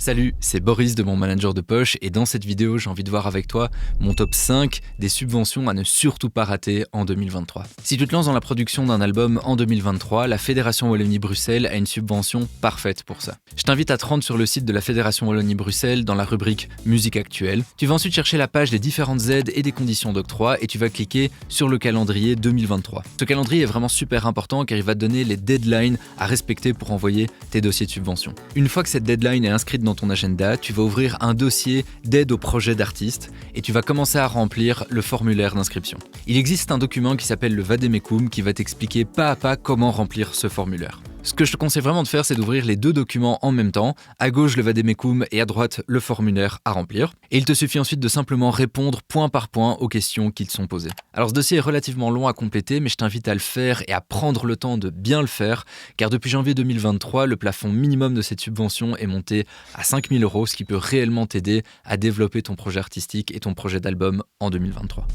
Salut, c'est Boris de Mon Manager de Poche et dans cette vidéo, j'ai envie de voir avec toi mon top 5 des subventions à ne surtout pas rater en 2023. Si tu te lances dans la production d'un album en 2023, la Fédération Wallonie-Bruxelles a une subvention parfaite pour ça. Je t'invite à te rendre sur le site de la Fédération Wallonie-Bruxelles dans la rubrique Musique actuelle. Tu vas ensuite chercher la page des différentes aides et des conditions d'octroi et tu vas cliquer sur le calendrier 2023. Ce calendrier est vraiment super important car il va te donner les deadlines à respecter pour envoyer tes dossiers de subvention. Une fois que cette deadline est inscrite dans ton agenda, tu vas ouvrir un dossier d'aide au projet d'artiste et tu vas commencer à remplir le formulaire d'inscription. Il existe un document qui s'appelle le Vademecum qui va t'expliquer pas à pas comment remplir ce formulaire. Ce que je te conseille vraiment de faire, c'est d'ouvrir les deux documents en même temps, à gauche le Vademecum et à droite le formulaire à remplir. Et il te suffit ensuite de simplement répondre point par point aux questions qui te sont posées. Alors ce dossier est relativement long à compléter, mais je t'invite à le faire et à prendre le temps de bien le faire, car depuis janvier 2023, le plafond minimum de cette subvention est monté à 5 000 €, ce qui peut réellement t'aider à développer ton projet artistique et ton projet d'album en 2023.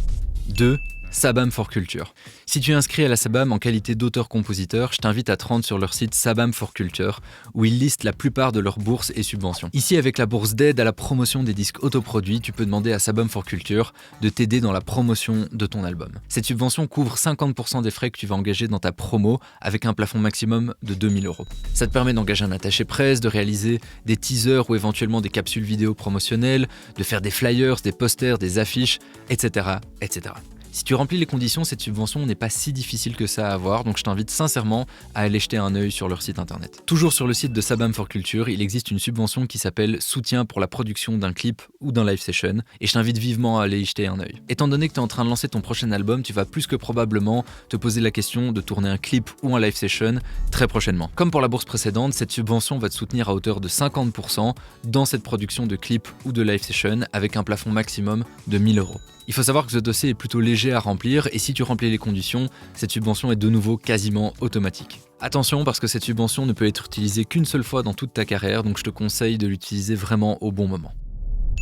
2. Sabam for Culture. Si tu es inscrit à la Sabam en qualité d'auteur-compositeur, je t'invite à te rendre sur leur site Sabam for Culture, où ils listent la plupart de leurs bourses et subventions. Ici, avec la bourse d'aide à la promotion des disques autoproduits, tu peux demander à Sabam for Culture de t'aider dans la promotion de ton album. Cette subvention couvre 50% des frais que tu vas engager dans ta promo, avec un plafond maximum de 2 000 €. Ça te permet d'engager un attaché presse, de réaliser des teasers ou éventuellement des capsules vidéo promotionnelles, de faire des flyers, des posters, des affiches, etc., etc. Si tu remplis les conditions, cette subvention n'est pas si difficile que ça à avoir, donc je t'invite sincèrement à aller jeter un œil sur leur site internet. Toujours sur le site de Sabam for Culture, il existe une subvention qui s'appelle Soutien pour la production d'un clip ou d'un live session, et je t'invite vivement à aller y jeter un œil. Étant donné que tu es en train de lancer ton prochain album, tu vas plus que probablement te poser la question de tourner un clip ou un live session très prochainement. Comme pour la bourse précédente, cette subvention va te soutenir à hauteur de 50% dans cette production de clip ou de live session avec un plafond maximum de 1 000 €. Il faut savoir que ce dossier est plutôt léger à remplir et si tu remplis les conditions, cette subvention est de nouveau quasiment automatique. Attention parce que cette subvention ne peut être utilisée qu'une seule fois dans toute ta carrière, donc je te conseille de l'utiliser vraiment au bon moment.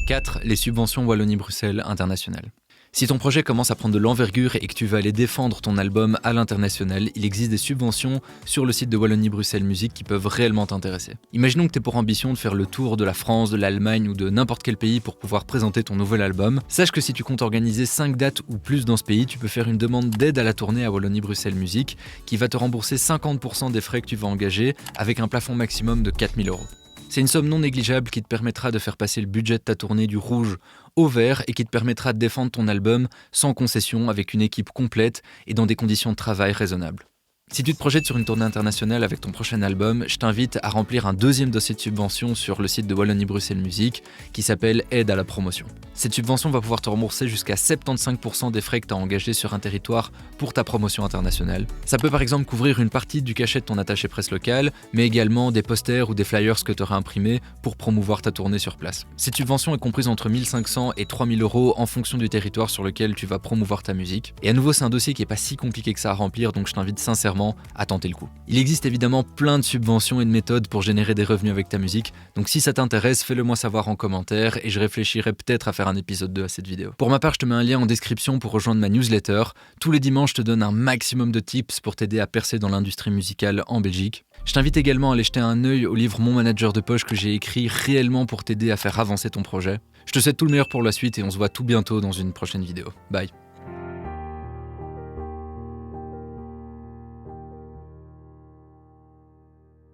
4. Les subventions Wallonie-Bruxelles internationales. Si ton projet commence à prendre de l'envergure et que tu vas aller défendre ton album à l'international, il existe des subventions sur le site de Wallonie-Bruxelles Musique qui peuvent réellement t'intéresser. Imaginons que tu aies pour ambition de faire le tour de la France, de l'Allemagne ou de n'importe quel pays pour pouvoir présenter ton nouvel album. Sache que si tu comptes organiser 5 dates ou plus dans ce pays, tu peux faire une demande d'aide à la tournée à Wallonie-Bruxelles Musique qui va te rembourser 50% des frais que tu vas engager avec un plafond maximum de 4 000 €. C'est une somme non négligeable qui te permettra de faire passer le budget de ta tournée du rouge au vert et qui te permettra de défendre ton album sans concession avec une équipe complète et dans des conditions de travail raisonnables. Si tu te projettes sur une tournée internationale avec ton prochain album, je t'invite à remplir un deuxième dossier de subvention sur le site de Wallonie-Bruxelles Musique qui s'appelle Aide à la promotion. Cette subvention va pouvoir te rembourser jusqu'à 75% des frais que tu as engagés sur un territoire pour ta promotion internationale. Ça peut par exemple couvrir une partie du cachet de ton attaché presse local, mais également des posters ou des flyers que tu auras imprimés pour promouvoir ta tournée sur place. Cette subvention est comprise entre 1 500 et 3 000 € en fonction du territoire sur lequel tu vas promouvoir ta musique. Et à nouveau, c'est un dossier qui n'est pas si compliqué que ça à remplir, donc je t'invite sincèrement à tenter le coup. Il existe évidemment plein de subventions et de méthodes pour générer des revenus avec ta musique, donc si ça t'intéresse, fais-le moi savoir en commentaire et je réfléchirai peut-être à faire un épisode 2 à cette vidéo. Pour ma part, je te mets un lien en description pour rejoindre ma newsletter. Tous les dimanches, je te donne un maximum de tips pour t'aider à percer dans l'industrie musicale en Belgique. Je t'invite également à aller jeter un œil au livre Mon Manager de Poche que j'ai écrit réellement pour t'aider à faire avancer ton projet. Je te souhaite tout le meilleur pour la suite et on se voit tout bientôt dans une prochaine vidéo. Bye.